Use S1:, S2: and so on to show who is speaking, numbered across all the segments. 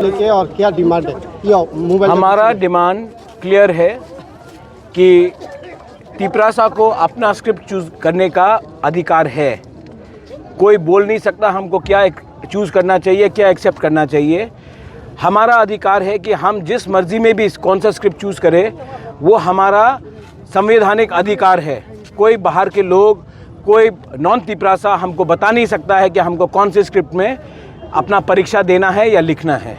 S1: लेके और क्या डिमांड है?
S2: हमारा डिमांड क्लियर है कि तिपरासा को अपना स्क्रिप्ट चूज करने का अधिकार है। कोई बोल नहीं सकता हमको क्या चूज करना चाहिए, क्या एक्सेप्ट करना चाहिए। हमारा अधिकार है कि हम जिस मर्जी में भी कौन सा स्क्रिप्ट चूज करें, वो हमारा संवैधानिक अधिकार है। कोई बाहर के लोग, कोई नॉन तिपरासा हमको बता नहीं सकता है कि हमको कौन से स्क्रिप्ट में अपना परीक्षा देना है या लिखना है।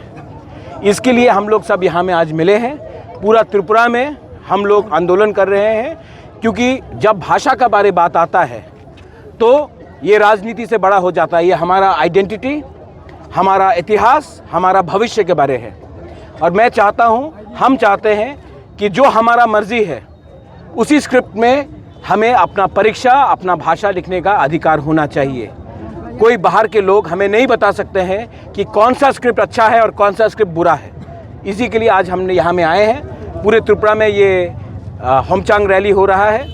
S2: इसके लिए हम लोग सब यहाँ में आज मिले हैं। पूरा त्रिपुरा में हम लोग आंदोलन कर रहे हैं, क्योंकि जब भाषा का बारे बात आता है तो ये राजनीति से बड़ा हो जाता है। ये हमारा आइडेंटिटी, हमारा इतिहास, हमारा भविष्य के बारे है। और मैं चाहता हूँ, हम चाहते हैं कि जो हमारा मर्जी है उसी स्क्रिप्ट में हमें अपना परीक्षा, अपना भाषा लिखने का अधिकार होना चाहिए। कोई बाहर के लोग हमें नहीं बता सकते हैं कि कौन सा स्क्रिप्ट अच्छा है और कौन सा स्क्रिप्ट बुरा है। इसी के लिए आज हमने यहाँ में आए हैं। पूरे त्रिपुरा में ये होमचांग रैली हो रहा है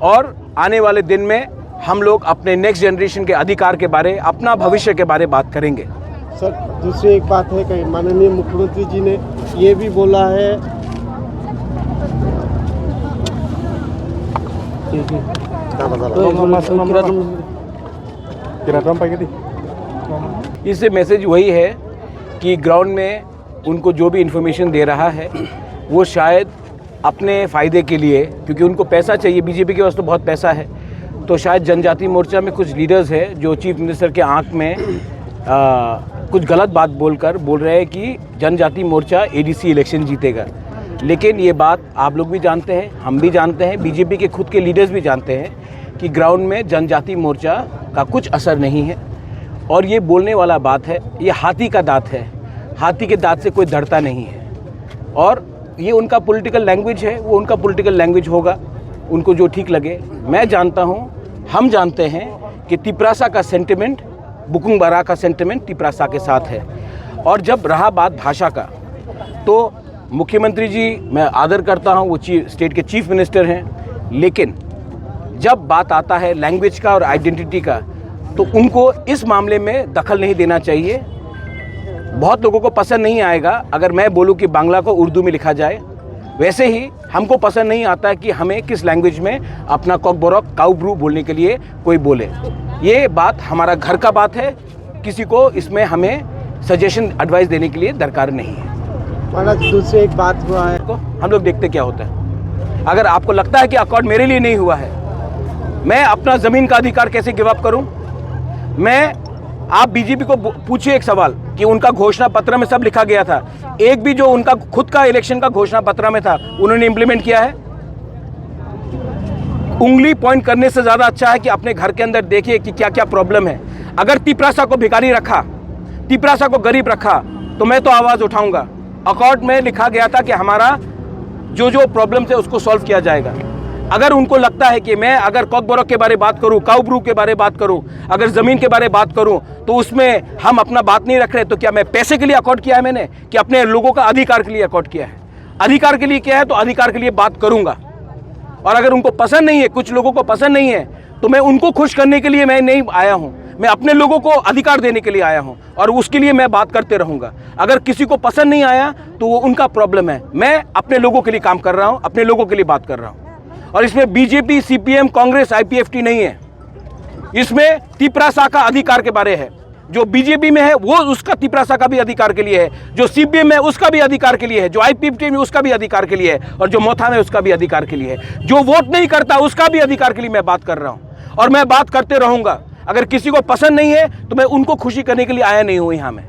S2: और आने वाले दिन में हम लोग अपने नेक्स्ट जनरेशन के अधिकार के बारे, अपना भविष्य के बारे बात करेंगे।
S1: सर, दूसरी एक बात है कि माननीय मुख्यमंत्री जी ने ये भी बोला है
S2: इससे मैसेज वही है कि ग्राउंड में उनको जो भी इन्फॉर्मेशन दे रहा है वो शायद अपने फ़ायदे के लिए, क्योंकि उनको पैसा चाहिए, बीजेपी के पास तो बहुत पैसा है, तो शायद जनजाति मोर्चा में कुछ लीडर्स हैं जो चीफ मिनिस्टर के आंख में कुछ गलत बात बोल रहे हैं कि जनजाति मोर्चा एडीसी इलेक्शन जीतेगा। लेकिन ये बात आप लोग भी जानते हैं, हम भी जानते हैं, बीजेपी के खुद के लीडर्स भी जानते हैं कि ग्राउंड में जनजाति मोर्चा का कुछ असर नहीं है। और ये बोलने वाला बात है, ये हाथी का दांत है, हाथी के दांत से कोई डरता नहीं है। और ये उनका पॉलिटिकल लैंग्वेज है, वो उनका पॉलिटिकल लैंग्वेज होगा, उनको जो ठीक लगे। मैं जानता हूँ, हम जानते हैं कि तिपरासा का सेंटिमेंट, बुकुंग बारा का सेंटिमेंट तिपरासा के साथ है। और जब रहा बात भाषा का, तो मुख्यमंत्री जी मैं आदर करता हूँ, वो स्टेट के चीफ मिनिस्टर हैं, लेकिन जब बात आता है लैंग्वेज का और आइडेंटिटी का, तो उनको इस मामले में दखल नहीं देना चाहिए। बहुत लोगों को पसंद नहीं आएगा अगर मैं बोलूं कि बांग्ला को उर्दू में लिखा जाए, वैसे ही हमको पसंद नहीं आता कि हमें किस लैंग्वेज में अपना कॉकबोरक काउब्रू बोलने के लिए कोई बोले। ये बात हमारा घर का बात है, किसी को इसमें हमें सजेशन एडवाइस देने के लिए दरकार नहीं है।
S1: दूसरी एक बात हुआ है,
S2: हम लोग देखते क्या होता है। अगर आपको लगता है कि अकॉर्ड मेरे लिए नहीं हुआ है, मैं अपना ज़मीन का अधिकार कैसे गिव अप करूं? आप बीजेपी को पूछिए एक सवाल कि उनका घोषणा पत्र में सब लिखा गया था, एक भी जो उनका खुद का इलेक्शन का घोषणा पत्र में था उन्होंने इंप्लीमेंट किया है? उंगली पॉइंट करने से ज़्यादा अच्छा है कि अपने घर के अंदर देखिए कि क्या क्या प्रॉब्लम है। अगर तिपरासा को भिखारी रखा, तिपरासा को गरीब रखा, तो मैं तो आवाज़ उठाऊंगा। अकॉर्ड में लिखा गया था कि हमारा जो जो प्रॉब्लम है उसको सॉल्व किया जाएगा। अगर उनको लगता है कि मैं अगर कॉकबोरक के बारे में बात करूं, काउब्रू के बारे में बात करूं, अगर ज़मीन के बारे में बात करूं, तो उसमें हम अपना बात नहीं रख रहे, तो क्या मैं पैसे के लिए अकॉर्ड किया है मैंने, कि अपने लोगों का अधिकार के लिए अकॉर्ड किया है? अधिकार के लिए किया है तो अधिकार के लिए बात करूंगा। और अगर उनको पसंद नहीं है, कुछ लोगों को पसंद नहीं है, तो मैं उनको खुश करने के लिए मैं नहीं आया हूं, मैं अपने लोगों को अधिकार देने के लिए आया हूं और उसके लिए मैं बात करते रहूंगा। अगर किसी को पसंद नहीं आया तो वो उनका प्रॉब्लम है, मैं अपने लोगों के लिए काम कर रहा हूं, अपने लोगों के लिए बात कर रहा हूं। और इसमें बीजेपी, सीपीएम, कांग्रेस, आईपीएफटी नहीं है, इसमें तिपरासा का अधिकार के बारे है। जो बीजेपी में है वो उसका तिपरासा का भी अधिकार के लिए है, जो सीपीएम में उसका भी अधिकार के लिए है, जो आईपीएफटी में उसका भी अधिकार के लिए है, और जो मोथा में उसका भी अधिकार के लिए है, जो वोट नहीं करता उसका भी अधिकार के लिए मैं बात कर रहा हूं और मैं बात करते रहूंगा। अगर किसी को पसंद नहीं है तो मैं उनको खुशी करने के लिए आया नहीं हूं यहां में।